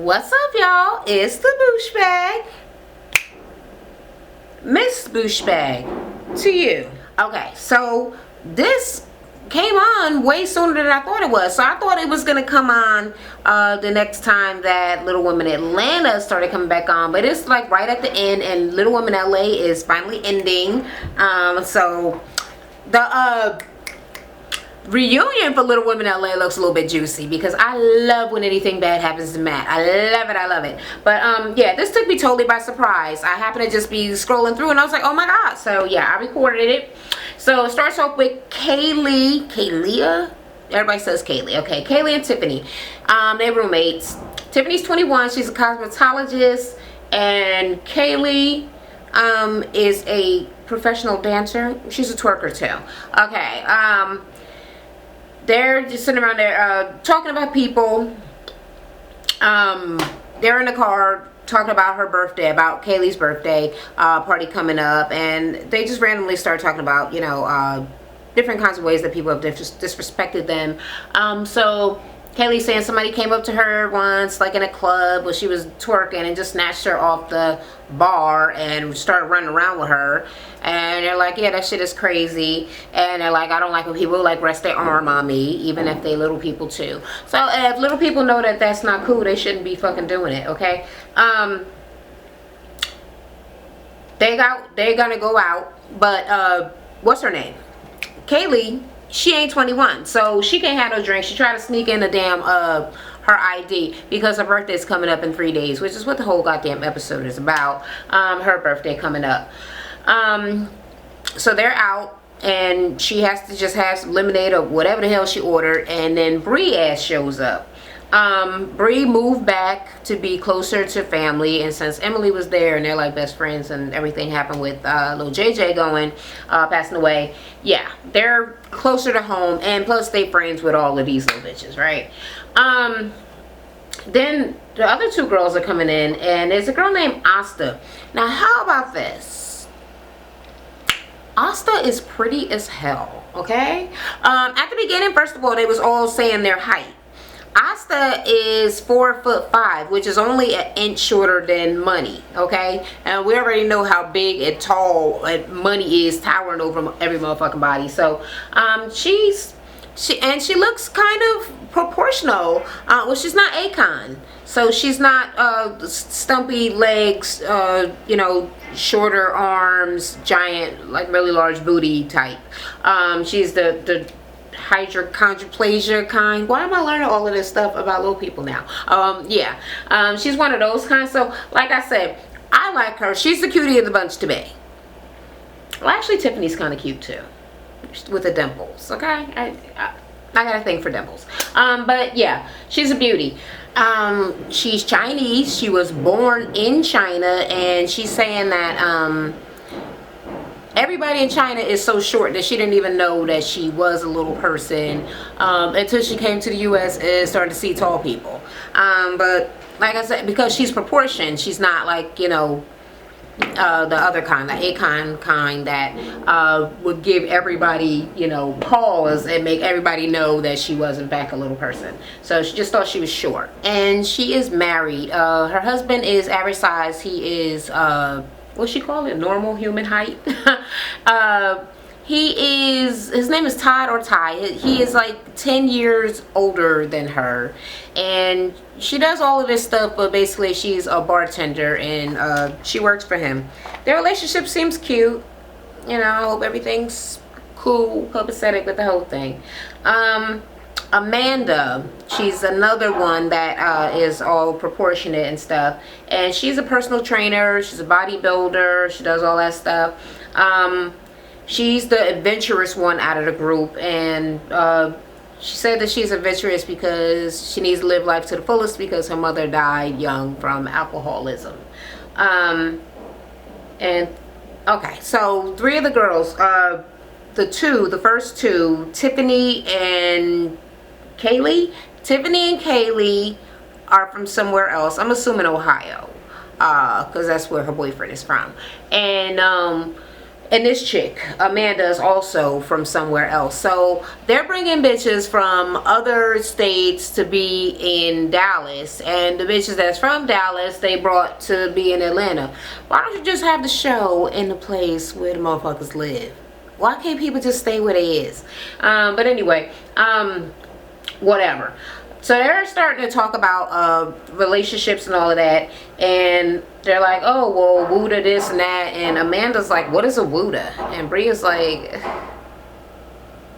What's up, y'all? It's the Boosh Bag. Miss Boosh Bag to you. Okay, so this came on way sooner than I thought it was. So I thought it was gonna come on the next time that Little Women Atlanta started coming back on, but it's like right at the end, and Little Women LA is finally ending. So the reunion for Little Women LA looks a little bit juicy because I love when anything bad happens to Matt. I love it. But yeah, this took me totally by surprise. I happened to just be scrolling through and I was like, oh my god. So yeah, I recorded it. So it starts off with Kaylea. Everybody says Kaylee. Okay, Kaylee and Tiffany. They're roommates. Tiffany's 21. She's a cosmetologist, and Kaylee is a professional dancer. She's a twerker too. Okay. They're just sitting around there talking about people. They're in the car talking about her birthday, about Kaylee's birthday party coming up, and they just randomly start talking about, you know, different kinds of ways that people have disrespected them. So Kaylee's saying somebody came up to her once, like in a club where she was twerking, and just snatched her off the bar and started running around with her. And they're like, yeah, that shit is crazy. And they're like, I don't like when people like rest their arm on me, even if they little people too. So if little people know that that's not cool, they shouldn't be fucking doing it, okay? They're gonna go out, but what's her name? Kaylee, she ain't 21, so she can't have no drink. She tried to sneak in the damn her ID because her birthday is coming up in 3 days, which is what the whole goddamn episode is about. Her birthday coming up. So they're out, and she has to just have some lemonade or whatever the hell she ordered, and then Bree ass shows up. Bree moved back to be closer to family, and since Emily was there and they're like best friends and everything happened with little JJ going, passing away, yeah, they're closer to home, and plus they friends with all of these little bitches, right? Then the other two girls are coming in, and there's a girl named Asta. Now how about this? Asta is pretty as hell, okay? At the beginning, first of all, they was all saying their height. Asta is 4'5", which is only an inch shorter than Money, okay? And we already know how big and tall Money is, towering over every motherfucking body. So she looks kind of proportional. Well, she's not Akon, so she's not stumpy legs, you know, shorter arms, giant, like really large booty type. She's the hydrachondroplasia kind. Why am I learning all of this stuff about little people now? Yeah, she's one of those kinds. So like I said, I like her. She's the cutie of the bunch to me. Well, actually Tiffany's kind of cute too, with the dimples, okay? I got a thing for dimples. But yeah, she's a beauty. She's Chinese. She was born in China, and she's saying that everybody in China is so short that she didn't even know that she was a little person until she came to the U.S. and started to see tall people. But like I said, because she's proportioned, she's not like, you know, the other kind, the Akon kind that would give everybody, you know, pause and make everybody know that she was in fact a little person. So she just thought she was short. And she is married. Her husband is average size. He is what's she call it? Normal human height. His name is Todd or Ty. He is like 10 years older than her, and she does all of this stuff, but basically she's a bartender, and she works for him. Their relationship seems cute. You know, I hope everything's cool, copacetic with the whole thing. Amanda, she's another one that is all proportionate and stuff, and she's a personal trainer. She's a bodybuilder. She does all that stuff. She's the adventurous one out of the group, and she said that she's adventurous because she needs to live life to the fullest because her mother died young from alcoholism. And okay, so three of the girls, the first two, Tiffany and Kaylee. Tiffany and Kaylee are from somewhere else. I'm assuming Ohio, because that's where her boyfriend is from. And And this chick, Amanda, is also from somewhere else. So they're bringing bitches from other states to be in Dallas. And the bitches that's from Dallas, they brought to be in Atlanta. Why don't you just have the show in the place where the motherfuckers live? Why can't people just stay where they is? But anyway, whatever. So they're starting to talk about relationships and all of that, and they're like, oh, well, Wooda this and that, and Amanda's like, what is a Wooda? And Bria's like,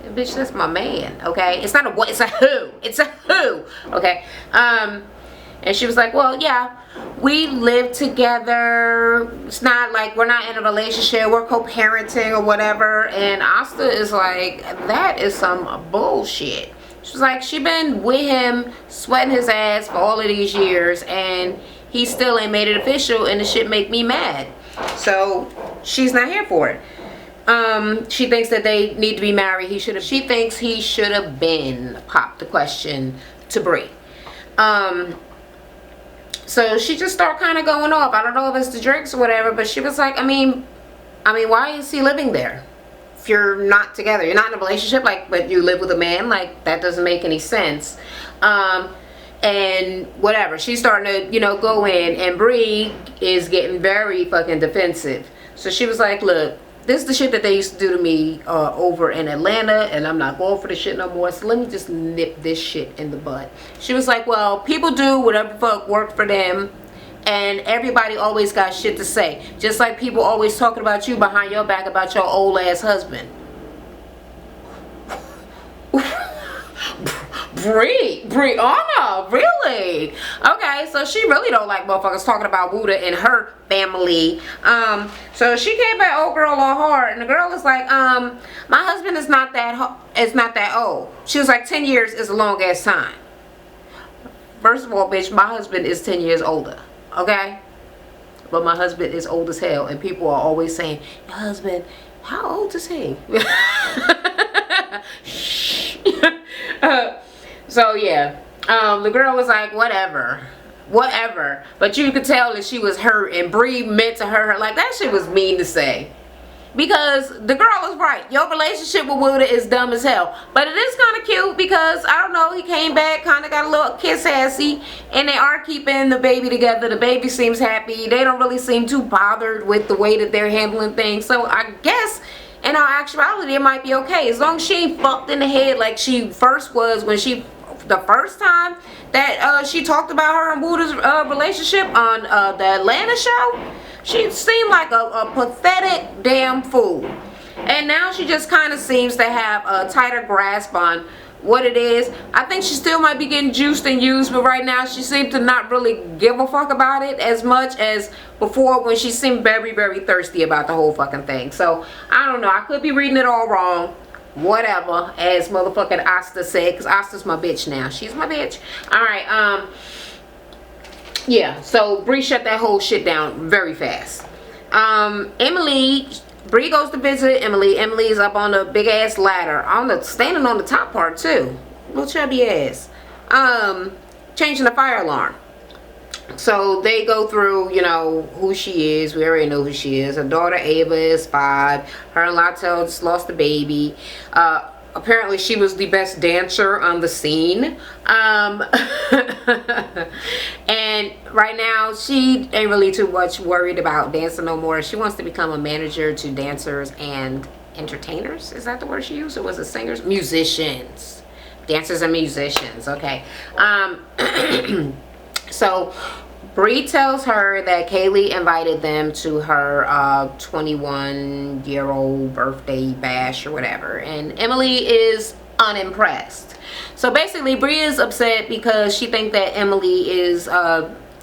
bitch, that's my man, okay? It's not a what, it's a who. It's a who, okay? And she was like, well, yeah, we live together. It's not like we're not in a relationship. We're co-parenting or whatever. And Asta is like, that is some bullshit. She's like, she been with him, sweating his ass for all of these years, and he still ain't made it official, and the shit make me mad. So she's not here for it. She thinks that they need to be married. She thinks he should have been, popped the question to Brie. So she just started kind of going off. I don't know if it's the drinks or whatever, but she was like, I mean, why is he living there? If you're not together, you're not in a relationship, like, but you live with a man, like, that doesn't make any sense. And whatever, she's starting to, you know, go in, and Brie is getting very fucking defensive. So she was like, look, this is the shit that they used to do to me over in Atlanta, and I'm not going for the shit no more, so let me just nip this shit in the bud. She was like, well, people do whatever the fuck worked for them, and everybody always got shit to say. Just like people always talking about you behind your back about your old ass husband. Brie, oh no, really? Okay, so she really don't like motherfuckers talking about Wooda and her family. So she came back old girl all hard, and the girl is like, my husband is not that old. She was like, 10 years is a long ass time. First of all, bitch, my husband is 10 years older. Okay, but my husband is old as hell, and people are always saying, your husband, how old is he? So yeah, the girl was like, whatever, but you could tell that she was hurt, and Brie meant to hurt her. Like, that shit was mean to say. Because the girl is right. Your relationship with Wooda is dumb as hell. But it is kind of cute because, I don't know, he came back, kind of got a little kiss-assy. And they are keeping the baby together. The baby seems happy. They don't really seem too bothered with the way that they're handling things. So I guess, in all actuality, it might be okay. As long as she ain't fucked in the head like she first was when she... The first time that she talked about her and Wooda's relationship on the Atlanta show, she seemed like a pathetic damn fool. And now she just kind of seems to have a tighter grasp on what it is. I think she still might be getting juiced and used, but right now she seems to not really give a fuck about it as much as before, when she seemed very, very thirsty about the whole fucking thing. So, I don't know. I could be reading it all wrong. Whatever, as motherfucking Asta said, because Asta's my bitch now. She's my bitch. Alright, yeah, so Brie shut that whole shit down very fast. Emily, Brie goes to visit Emily. Emily's up on the big ass ladder, standing on the top part too. Little chubby ass. Changing the fire alarm. So they go through, you know, who she is. We already know who she is. Her daughter Ava is 5. Her and Lato just lost a baby. Apparently she was the best dancer on the scene. And right now she ain't really too much worried about dancing no more. She wants to become a manager to dancers and entertainers. Is that the word she used? Or was it singers? Musicians. Dancers and musicians. Okay. So Brie tells her that Kaylee invited them to her 21-year-old birthday bash or whatever, and Emily is unimpressed. So basically Brie is upset because she thinks that Emily is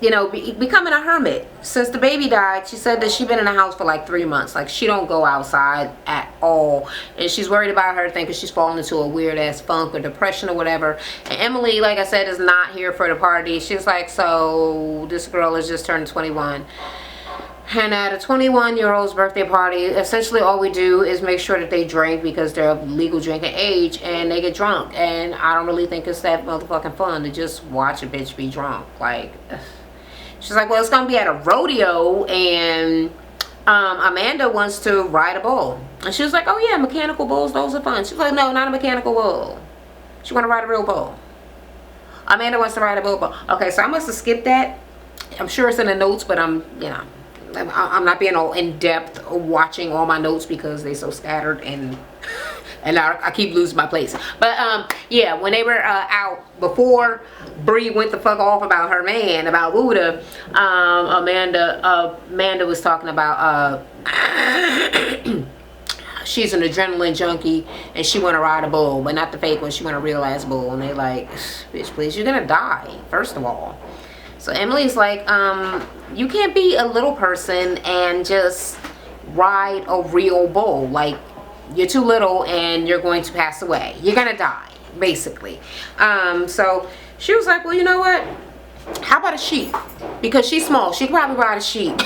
you know, becoming a hermit. Since the baby died, she said that she's been in the house for like 3 months. Like, she don't go outside at all. And she's worried about her thinking she's falling into a weird ass funk or depression or whatever. And Emily, like I said, is not here for the party. She's like, so this girl is just turned 21. And at a 21-year-old's birthday party, essentially all we do is make sure that they drink because they're of legal drinking age, and they get drunk. And I don't really think it's that motherfucking fun to just watch a bitch be drunk. Like, she's like, well, it's gonna be at a rodeo, and Amanda wants to ride a bull. And she was like, oh yeah, mechanical bulls, those are fun. She's like, no, not a mechanical bull. She want to ride a real bull. Amanda wants to ride a bull. Okay, so I must have skipped that. I'm sure it's in the notes, but I'm not being all in depth watching all my notes because they're so scattered and I keep losing my place. But yeah, when they were out before Bree went the fuck off about her man, about Buddha, Amanda was talking about she's an adrenaline junkie and she want to ride a bull, but not the fake one. She want a real ass bull. And they like, bitch, please, you're gonna die first of all. So Emily's like, you can't be a little person and just ride a real bull. Like, you're too little and you're going to pass away. You're gonna die, basically. So she was like, well, you know what? How about a sheep? Because she's small. She could probably ride a sheep.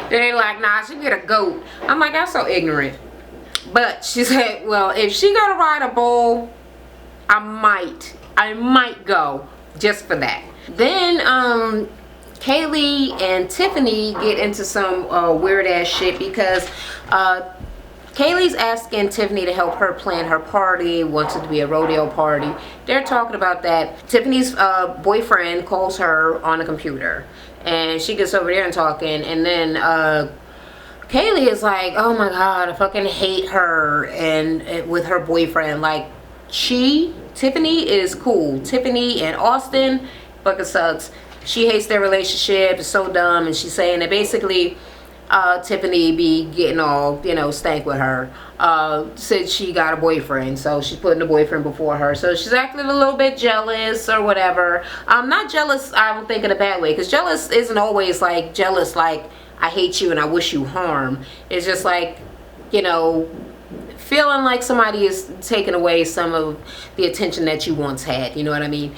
They're like, nah, she get a goat. I'm like, that's so ignorant. But she said, well, if she gotta ride a bull, I might go just for that. Then Kaylee and Tiffany get into some weird ass shit because Kaylee's asking Tiffany to help her plan her party, wants it to be a rodeo party. They're talking about that. Tiffany's boyfriend calls her on the computer and she gets over there and talking, and then Kaylee is like, oh my god, I fucking hate her and with her boyfriend. Like, Tiffany is cool. Tiffany and Austin fucking sucks. She hates their relationship. It's so dumb. And she's saying that basically Tiffany be getting all, stank with her since she got a boyfriend. So she's putting the boyfriend before her. So she's acting a little bit jealous or whatever. Not jealous, I don't think, in a bad way. Because jealous isn't always like jealous like I hate you and I wish you harm. It's just like, feeling like somebody is taking away some of the attention that you once had. You know what I mean?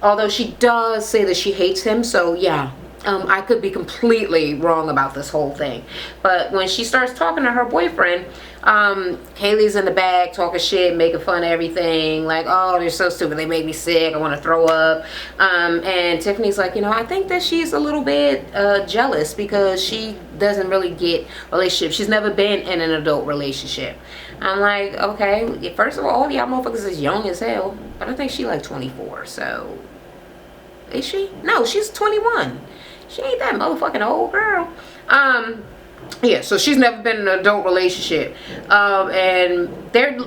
Although she does say that she hates him. So yeah, I could be completely wrong about this whole thing. But when she starts talking to her boyfriend, Kaylee's in the back talking shit, making fun of everything. Like, oh, they're so stupid. They make me sick. I want to throw up. And Tiffany's like, I think that she's a little bit jealous because she doesn't really get relationships. She's never been in an adult relationship. I'm like, okay, first of all y'all motherfuckers is young as hell. But I think she like 24, so... Is she? No, she's 21. She ain't that motherfucking old girl. Yeah, so she's never been in an adult relationship. And their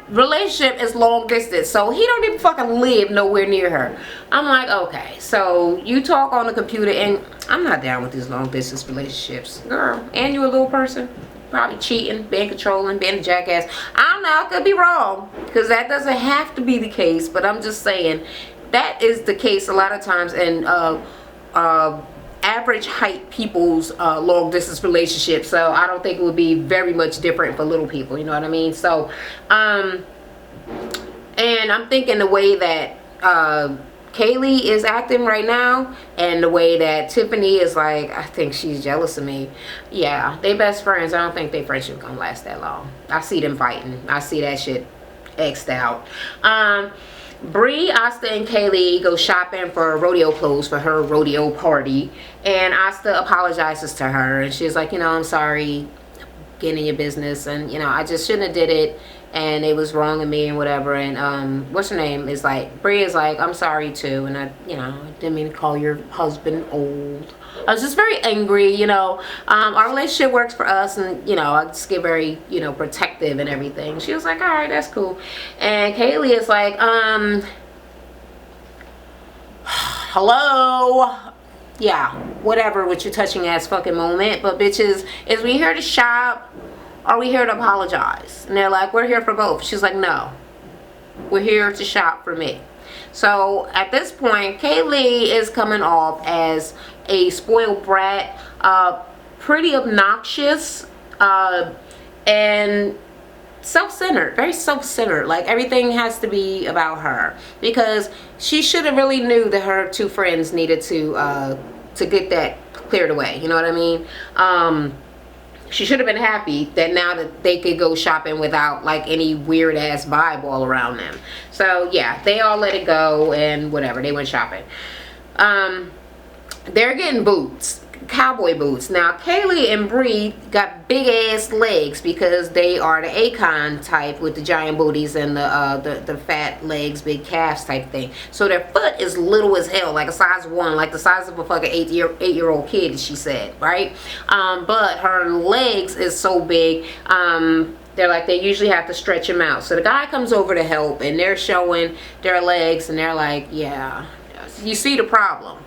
relationship is long distance. So he don't even fucking live nowhere near her. I'm like, okay, so you talk on the computer, and I'm not down with these long distance relationships. Girl, and you a little person. Probably cheating, being controlling, being a jackass. I don't know, I could be wrong. Because that doesn't have to be the case. But I'm just saying, that is the case a lot of times in average height people's long distance relationships. So I don't think it would be very much different for little people, you know what I mean? So and I'm thinking the way that Kaylee is acting right now and the way that Tiffany is like, I think she's jealous of me. Yeah, they best friends. I don't think their friendship gonna last that long. I see them fighting. I see that shit X'd out. Bree, Asta, and Kaylee go shopping for rodeo clothes for her rodeo party, and Asta apologizes to her, and she's like, I'm sorry, getting in your business, and I just shouldn't have did it, and it was wrong of me and whatever. And what's her name is like, Bree is like, I'm sorry too, and I didn't mean to call your husband old. I was just very angry. Our relationship works for us, and I just get very protective and everything. She was like, all right, that's cool. And Kaylee is like, hello, yeah, whatever with your touching ass fucking moment, but bitches, is we here to shop or are we here to apologize? And they're like, we're here for both. She's like, no, we're here to shop for me. So at this point, Kaylee is coming off as a spoiled brat, pretty obnoxious, and self-centered, very self-centered. Like, everything has to be about her, because she should have really knew that her two friends needed to get that cleared away. You know what I mean? She should have been happy that now that they could go shopping without like any weird ass vibe all around them. So yeah, they all let it go and whatever, they went shopping. They're getting boots. cowboy boots. Now Kaylee and Bree got big ass legs because they are the Akon type with the giant booties and the fat legs, big calves type thing. So their foot is little as hell, like a size 1, like the size of a fucking 8-year-old kid, she said, right? But her legs is so big, they're like, they usually have to stretch them out. So the guy comes over to help, and they're showing their legs, and they're like, yeah, you see the problem.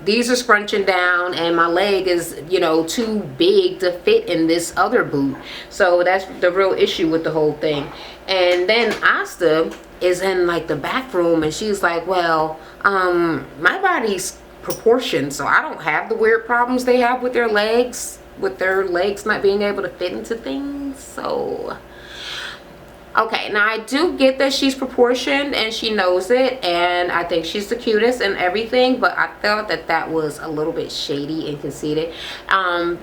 These are scrunching down, and my leg is, you know, too big to fit in this other boot. So that's the real issue with the whole thing. And then Asta is in like the bathroom, and she's like, well, my body's proportioned, so I don't have the weird problems they have with their legs not being able to fit into things. So okay, now I do get that she's proportioned and she knows it, and I think she's the cutest and everything, but I felt that that was a little bit shady and conceited,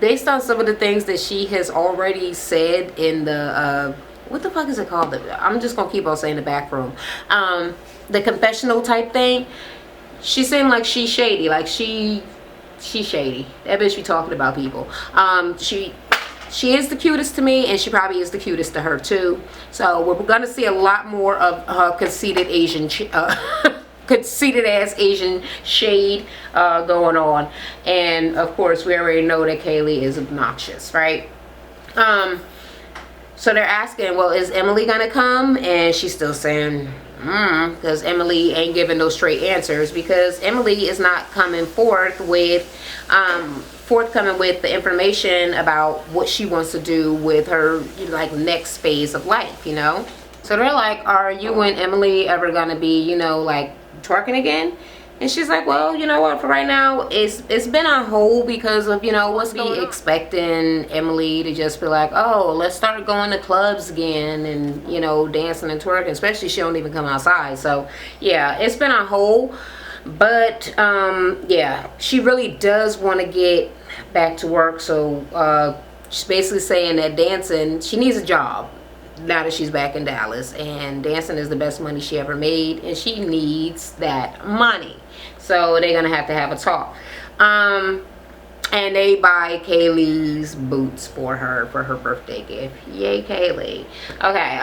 based on some of the things that she has already said in the what the fuck is it called? I'm just gonna keep on saying the back room, the confessional type thing. She seemed like she's shady, like she's shady. That bitch be talking about people. She is the cutest to me, and she probably is the cutest to her too. So we're gonna see a lot more of her conceited Asian conceited ass Asian shade going on. And of course we already know that Kaylee is obnoxious, right? So they're asking, well, is Emily gonna come? And she's still saying because Emily ain't giving no straight answers, because Emily is not coming forthcoming with the information about what she wants to do with her, like, next phase of life, you know. So they're like, are you and Emily ever gonna be, you know, like, twerking again? And she's like, well, you know what, for right now it's been on hold because of, you know, what's going on. Expecting Emily to just be like, oh, let's start going to clubs again and, you know, dancing and twerking, especially she don't even come outside. So yeah, it's been on hold. But yeah, she really does want to get back to work. So she's basically saying that dancing, she needs a job now that she's back in Dallas, and dancing is the best money she ever made, and she needs that money. So they're gonna have to have a talk. And they buy Kaylee's boots for her birthday gift. Yay, Kaylee. Okay.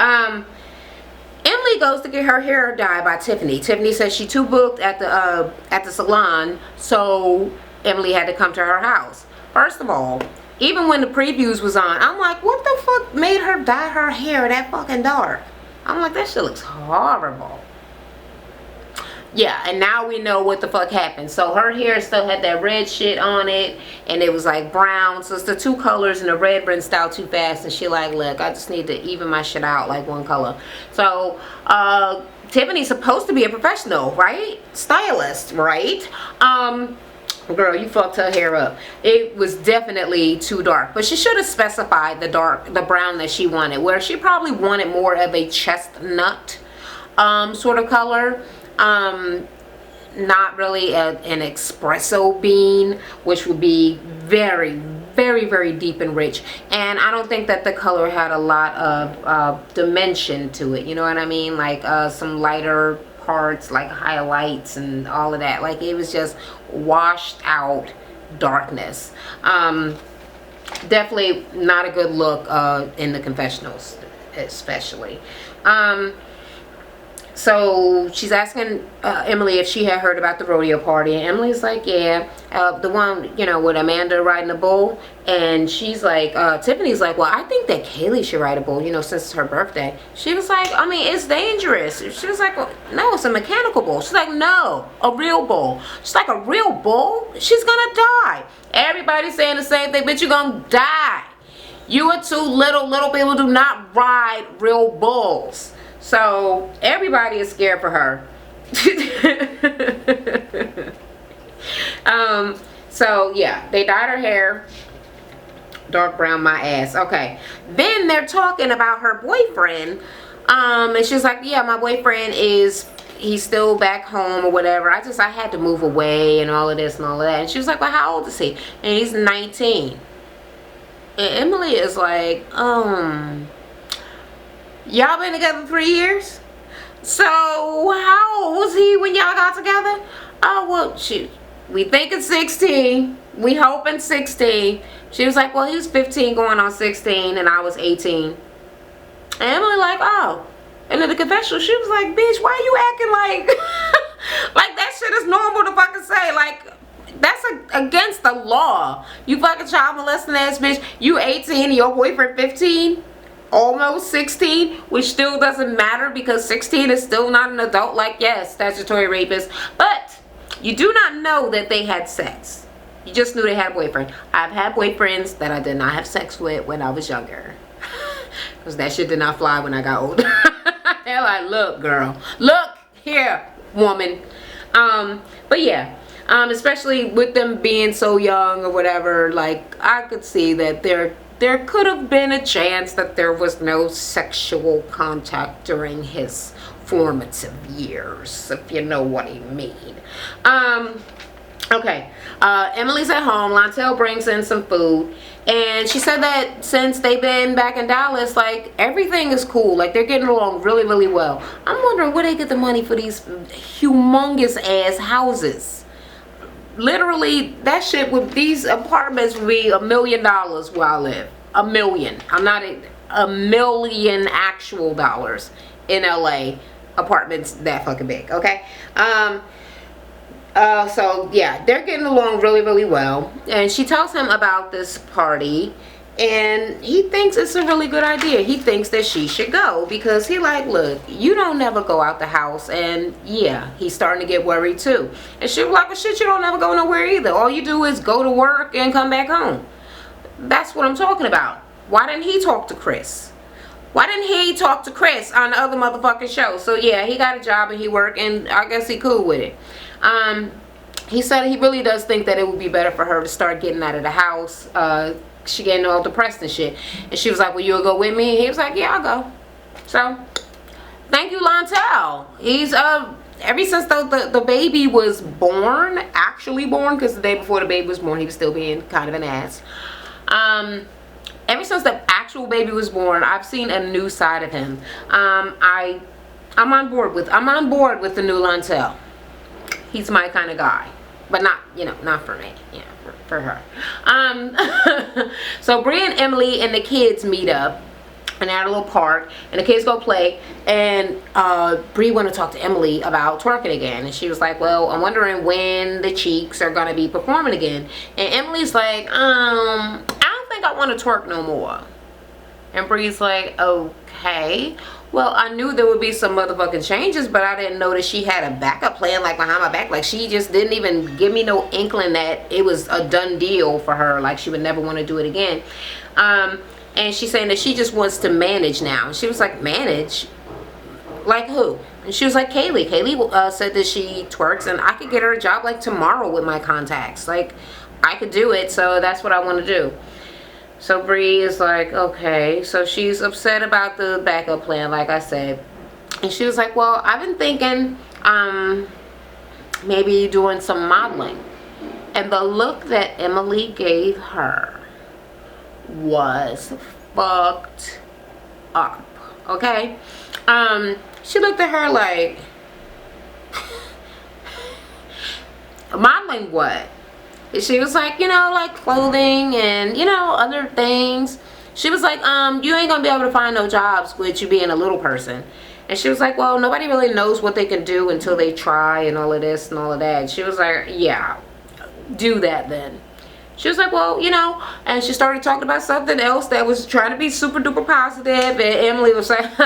Emily goes to get her hair dyed by Tiffany. Tiffany says she too booked at the salon, so Emily had to come to her house. First of all, even when the previews was on, I'm like, what the fuck made her dye her hair that fucking dark? I'm like, that shit looks horrible. Yeah, and now we know what the fuck happened. So her hair still had that red shit on it, and it was like brown. So it's the two colors, and the red rinsed out too fast, and she like, look, I just need to even my shit out like one color. So Tiffany's supposed to be a professional, right? Stylist, right? Girl, you fucked her hair up. It was definitely too dark, but she should have specified the brown that she wanted, where she probably wanted more of a chestnut sort of color. Not really an espresso bean, which would be very, very, very deep and rich. And I don't think that the color had a lot of dimension to it, you know what I mean? Like some lighter parts, like highlights and all of that. Like, it was just washed out darkness. Definitely not a good look in the confessionals, especially. So she's asking Emily if she had heard about the rodeo party, and Emily's like, yeah, the one, you know, with Amanda riding a bull. And she's like, Tiffany's like, well, I think that Kaylee should ride a bull, you know, since it's her birthday. She was like, I mean, it's dangerous. She was like, no, it's a mechanical bull. She's like, no, a real bull. She's like, a real bull? She's gonna die. Everybody's saying the same thing, but you're gonna die. You are too little. Little people do not ride real bulls. So everybody is scared for her. So yeah, they dyed her hair dark brown, my ass. Okay, then they're talking about her boyfriend, and she's like, yeah, my boyfriend he's still back home or whatever. I had to move away and all of this and all of that. And she was like, well, how old is he? And he's 19. And Emily is like, y'all been together 3 years? So how old was he when y'all got together? Oh, well, shoot. We thinking 16. We hoping 16. She was like, well, he was 15 going on 16 and I was 18. And Emily like, oh. And in the confessional, she was like, bitch, why you acting like like that shit is normal to fucking say? Like, that's against the law. You fucking child molesting ass bitch. You 18 and your boyfriend 15, almost 16, which still doesn't matter because 16 is still not an adult. Like, yes, statutory rapist, but you do not know that they had sex. You just knew they had a boyfriend. I've had boyfriends that I did not have sex with when I was younger, because that shit did not fly when I got older. They're like, look, girl, look here, woman. But yeah. Especially with them being so young or whatever, like, I could see that there could have been a chance that there was no sexual contact during his formative years, if you know what I mean. Okay, Emily's at home. Lontel brings in some food, and she said that since they've been back in Dallas, like, everything is cool. Like, they're getting along really, really well. I'm wondering where they get the money for these humongous ass houses. Literally, that shit with these apartments would be $1 million where I live. $1 million. I'm not a million actual dollars in LA. Apartments that fucking big, okay? So yeah, they're getting along really, really well. And she tells him about this party, and he thinks it's a really good idea. He thinks that she should go because he like, look, you don't never go out the house. And yeah, he's starting to get worried too. And she was like, well, shit, you don't never go nowhere either. All you do is go to work and come back home. That's what I'm talking about. Why didn't he talk to Chris? Why didn't he talk to Chris on the other motherfucking show? So yeah, he got a job and he worked, and I guess he cool with it. He said he really does think that it would be better for her to start getting out of the house. She getting all depressed and shit. And she was like, well, you'll go with me? And he was like, yeah, I'll go. So, thank you, Lontel. He's, ever since the baby was born, actually born, because the day before the baby was born, he was still being kind of an ass. Ever since the actual baby was born, I've seen a new side of him. I'm on board with the new Lontel. He's my kind of guy. But not, you know, not for me. Yeah, for her. So Bree and Emily and the kids meet up and at a little park, and the kids go play, and Bree want to talk to Emily about twerking again, and she was like, well, I'm wondering when the Cheeks are gonna be performing again. And Emily's like, I don't think I want to twerk no more. And Bree's like, okay, well, I knew there would be some motherfucking changes, but I didn't know that she had a backup plan, like, behind my back. Like, she just didn't even give me no inkling that it was a done deal for her. Like, she would never want to do it again. And she's saying that she just wants to manage now. And she was like, manage? Like who? And she was like, Kaylee. Kaylee said that she twerks, and I could get her a job, like, tomorrow with my contacts. Like, I could do it, so that's what I want to do. So Bree is like, okay. So she's upset about the backup plan, like I said. And she was like, well, I've been thinking maybe doing some modeling. And the look that Emily gave her was fucked up, okay? She looked at her like, modeling what? She was like, you know, like clothing and, you know, other things. She was like, you ain't gonna be able to find no jobs with you being a little person. And she was like, well, nobody really knows what they can do until they try and all of this and all of that. And she was like, yeah, do that then. She was like, well, you know, and she started talking about something else that was trying to be super duper positive. And Emily was like,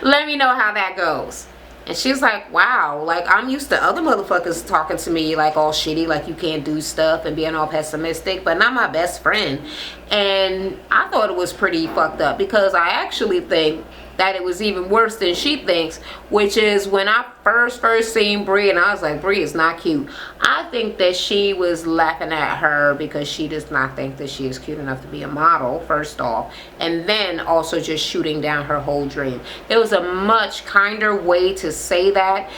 let me know how that goes. And she was like, wow, like, I'm used to other motherfuckers talking to me like all shitty, like you can't do stuff and being all pessimistic, but not my best friend. And I thought it was pretty fucked up, because I actually think that it was even worse than she thinks, which is when I first seen Bree, and I was like, Bree is not cute. I think that she was laughing at her because she does not think that she is cute enough to be a model, first off, and then also just shooting down her whole dream. There was a much kinder way to say that.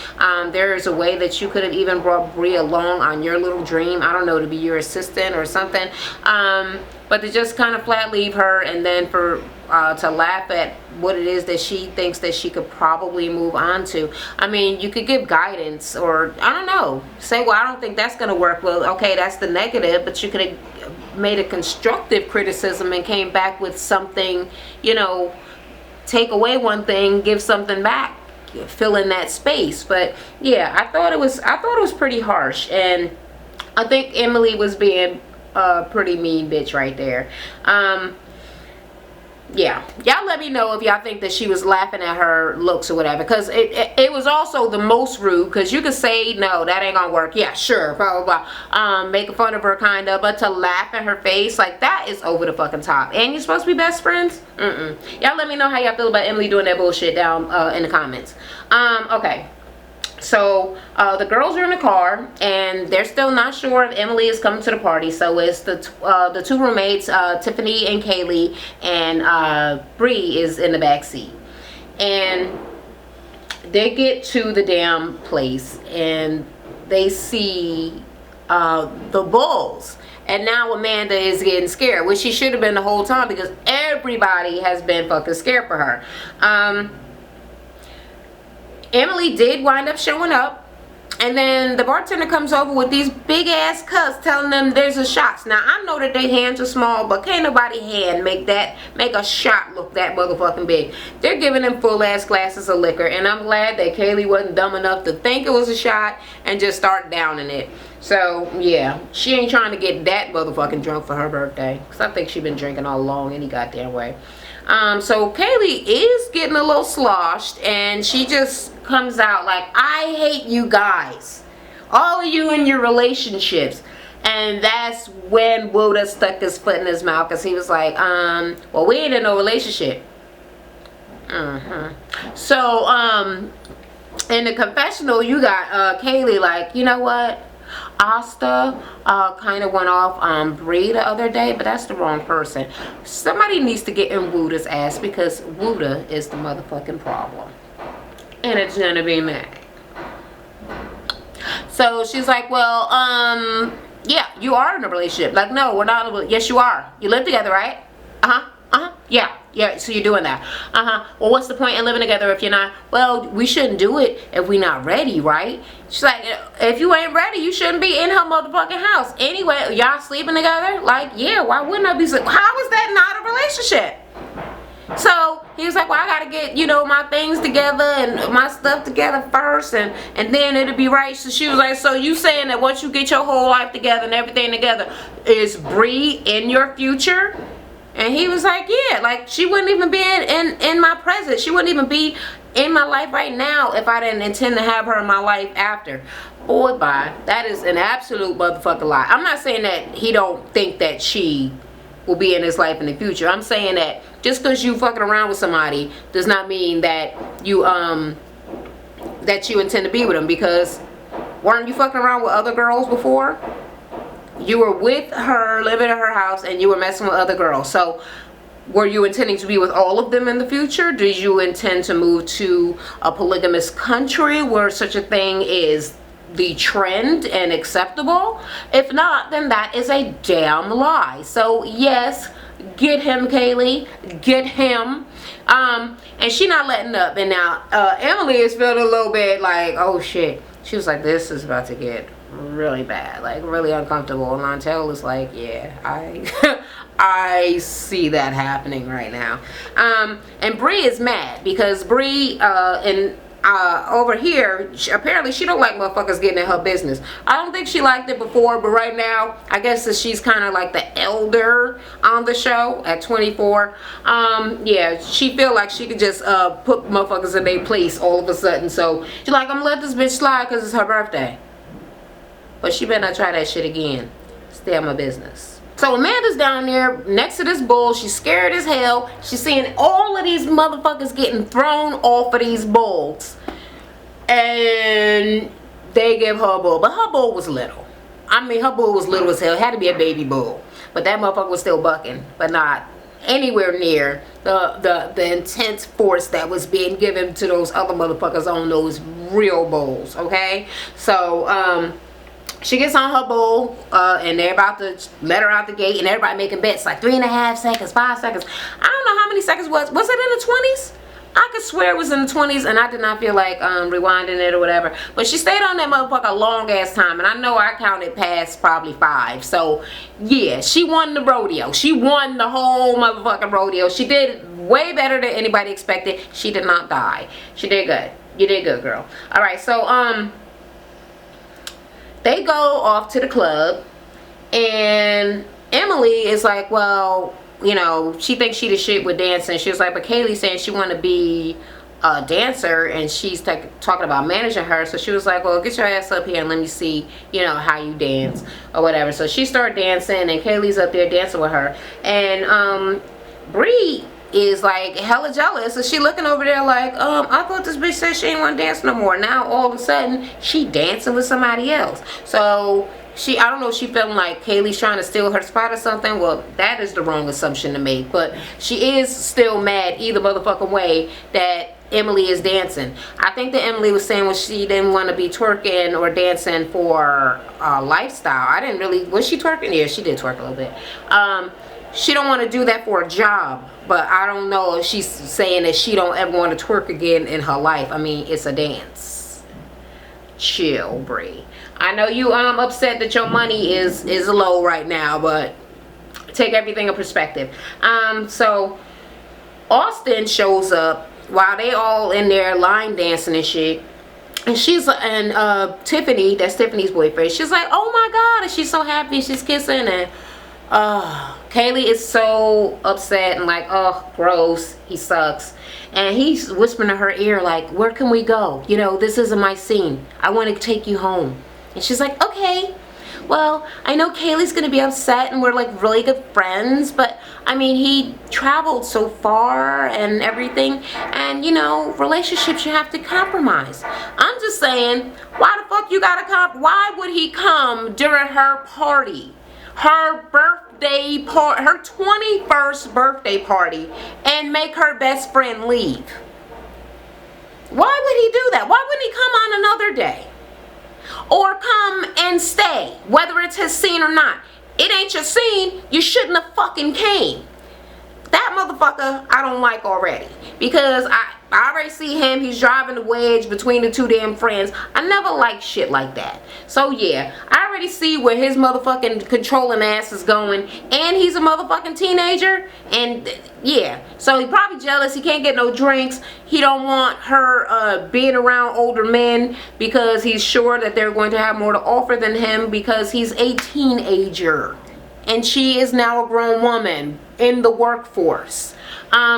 There is a way that you could have even brought Bree along on your little dream, I don't know, to be your assistant or something, but to just kind of flat leave her, and then for to laugh at what it is that she thinks that she could probably move on to. I mean, mean, you could give guidance, or I don't know, say, well, I don't think that's gonna work. Well, okay, that's the negative, but you could have made a constructive criticism and came back with something, you know, take away one thing, give something back, fill in that space. But yeah, I thought it was pretty harsh, and I think Emily was being a pretty mean bitch right there. Yeah, y'all let me know if y'all think that she was laughing at her looks or whatever, because it was also the most rude, because you could say, no, that ain't gonna work, yeah, sure, blah blah blah, making fun of her kind of, but to laugh at her face, like, that is over the fucking top. And you're supposed to be best friends. Y'all let me know how y'all feel about Emily doing that bullshit down in the comments. Okay, so the girls are in the car, and they're still not sure if Emily is coming to the party. So it's the two roommates, Tiffany and Kaylee, and Bree is in the back seat. And they get to the damn place, and they see the bulls. And now Amanda is getting scared, which she should have been the whole time, because everybody has been fucking scared for her. Emily did wind up showing up, and then the bartender comes over with these big ass cups telling them there's a shot. Now I know that their hands are small, but can't nobody hand make a shot look that motherfucking big. They're giving them full ass glasses of liquor, and I'm glad that Kaylee wasn't dumb enough to think it was a shot and just start downing it. So yeah, she ain't trying to get that motherfucking drunk for her birthday, because I think she been drinking all along any goddamn way. So Kaylee is getting a little sloshed, and she just comes out like, I hate you guys, all of you in your relationships. And that's when Woda stuck his foot in his mouth, because he was like, well, we ain't in no relationship. So in the confessional, you got Kaylee like, you know what, Asta kind of went off on Bree the other day, but that's the wrong person. Somebody needs to get in Wooda's ass, because Wooda is the motherfucking problem, and it's gonna be me. So she's like, well, yeah, you are in a relationship. Like, no, we're not in a, yes, you are. You live together, right? Yeah, so you're doing that. Well, what's the point in living together if you're not? Well, we shouldn't do it if we're not ready, right? She's like, if you ain't ready, you shouldn't be in her motherfucking house. Anyway, y'all sleeping together? Like, yeah, why wouldn't I be sleeping? How is that not a relationship? So he was like, well, I gotta get, you know, my things together and my stuff together first, and then it'll be right. So she was like, so you saying that once you get your whole life together and everything together, is Bree in your future? And he was like, yeah, like, she wouldn't even be in my presence. She wouldn't even be in my life right now if I didn't intend to have her in my life after. Boy, bye. That is an absolute motherfucking lie. I'm not saying that he don't think that she will be in his life in the future. I'm saying that just because you fucking around with somebody does not mean that you intend to be with them, because weren't you fucking around with other girls before? You were with her, living in her house, and you were messing with other girls. So were you intending to be with all of them in the future? Did you intend to move to a polygamous country where such a thing is the trend and acceptable? If not, then that is a damn lie. So yes, get him, Kaylee, get him. And she not letting up. And now Emily is feeling a little bit like, oh shit. She was like, this is about to get really bad, like really uncomfortable. And Montel is like, yeah, I see that happening right now. And Bree is mad because Bree over here, apparently she don't like motherfuckers getting in her business. I don't think she liked it before, but right now I guess that she's kind of like the elder on the show at 24. Yeah, she feel like she could just put motherfuckers in their place all of a sudden. So she's like, I'm gonna let this bitch slide because it's her birthday. But she better not try that shit again. Stay out my business. So Amanda's down there next to this bull. She's scared as hell. She's seeing all of these motherfuckers getting thrown off of these bulls. And they give her a bull. But her bull was little. I mean, her bull was little as hell. It had to be a baby bull. But that motherfucker was still bucking. But not anywhere near the intense force that was being given to those other motherfuckers on those real bulls. Okay? So, she gets on her bull, and they're about to let her out the gate, and everybody making bets like 3.5 seconds, 5 seconds. I don't know how many seconds was it in the 20s? I could swear it was in the 20s, and I did not feel like rewinding it or whatever. But she stayed on that motherfucker a long ass time, and I know I counted past probably 5. So yeah, she won the rodeo. She won the whole motherfucking rodeo. She did way better than anybody expected. She did not die. She did good. You did good, girl. All right, so they go off to the club, and Emily is like, well, you know, she thinks she the shit with dancing. She was like, but Kaylee saying she want to be a dancer, and she's talking about managing her. So she was like, well, get your ass up here and let me see, you know, how you dance or whatever. So she started dancing, and Kaylee's up there dancing with her, and Bree is like hella jealous. So she looking over there like, I thought this bitch said she ain't want to dance no more. Now all of a sudden she dancing with somebody else. So I don't know if she feeling like Kaylee's trying to steal her spot or something. Well, that is the wrong assumption to make, but she is still mad either motherfucking way that Emily is dancing. I think that Emily was saying when she didn't want to be twerking or dancing for lifestyle. I didn't really, was she twerking? Yeah, she did twerk a little bit. She don't want to do that for a job, but I don't know if she's saying that she don't ever want to twerk again in her life. I mean, it's a dance. Chill, Bree. I know you upset that your money is low right now, but take everything in perspective. So Austin shows up while they all in there line dancing and shit. And Tiffany, that's Tiffany's boyfriend, she's like, oh my god, and she's so happy, she's kissing, and Kaylee is so upset and like, oh, gross, he sucks. And he's whispering in her ear like, where can we go? You know, this isn't my scene. I want to take you home. And she's like, okay. Well, I know Kaylee's gonna be upset and we're like really good friends, but I mean, he traveled so far and everything, and you know, relationships, you have to compromise. I'm just saying, why the fuck you gotta why would he come during her party? Her birthday party, her 21st birthday party, and make her best friend leave? Why would he do that? Why wouldn't he come on another day? Or come and stay, whether it's his scene or not. It ain't your scene, you shouldn't have fucking came. That motherfucker I don't like already, because I already see him, he's driving the wedge between the two damn friends. I never liked shit like that. So yeah, I already see where his motherfucking controlling ass is going, and he's a motherfucking teenager, and yeah, so he probably jealous, he can't get no drinks, he don't want her being around older men because he's sure that they're going to have more to offer than him because he's a teenager and she is now a grown woman in the workforce.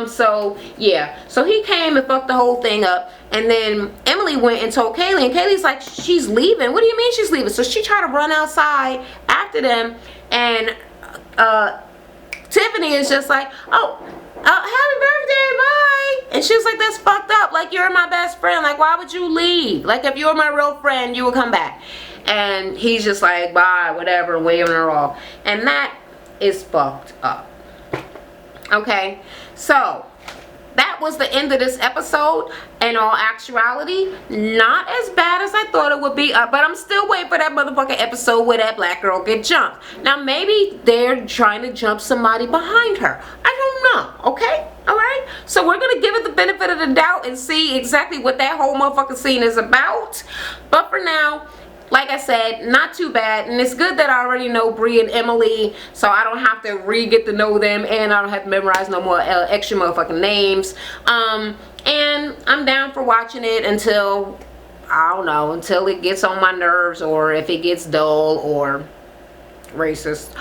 So yeah, so he came and fucked the whole thing up, and then Emily went and told Kaylee, and Kaylee's like, she's leaving. What do you mean she's leaving? So she tried to run outside after them, and Tiffany is just like, oh, happy birthday, bye. And she was like, that's fucked up, like, you're my best friend, like, why would you leave? Like, if you were my real friend, you would come back. And he's just like, bye, whatever, waving her off. And that is fucked up. Okay, so that was the end of this episode. In all actuality, not as bad as I thought it would be, but I'm still waiting for that motherfucking episode where that black girl get jumped. Now maybe they're trying to jump somebody behind her, I don't know. Okay, all right, so we're gonna give it the benefit of the doubt and see exactly what that whole motherfucking scene is about. But for now, like I said, not too bad, and it's good that I already know Bree and Emily, so I don't have to get to know them, and I don't have to memorize no more extra motherfucking names. And I'm down for watching it until, I don't know, until it gets on my nerves, or if it gets dull or racist.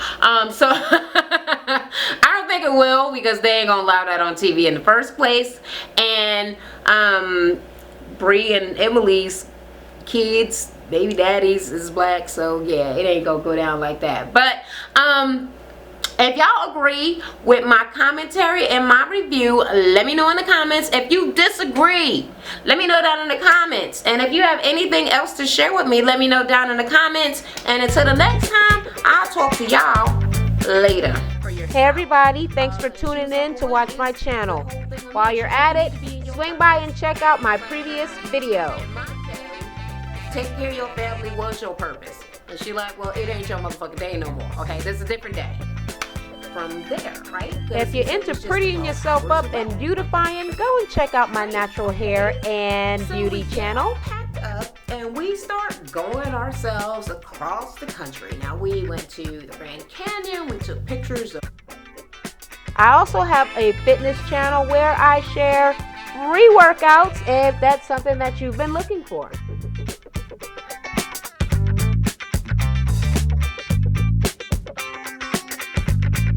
So I don't think it will, because they ain't gonna allow that on TV in the first place. And Bree and Emily's kids, baby daddies, is black, so yeah, it ain't gonna go down like that. But if y'all agree with my commentary and my review, let me know in the comments. If you disagree, let me know down in the comments. And if you have anything else to share with me, let me know down in the comments. And until the next time, I'll talk to y'all later. Hey everybody, thanks for tuning in to watch my channel. While you're at it, swing by and check out my previous video. Take care of your family was your purpose. And she like, well, it ain't your motherfucking day no more. Okay, this is a different day. from there, right? If you're into prettying yourself up and beautifying, go and check out my natural hair and beauty channel. Packed up and we start going ourselves across the country. Now we went to the Grand Canyon. We took pictures of. I also have a fitness channel where I share free workouts if that's something that you've been looking for.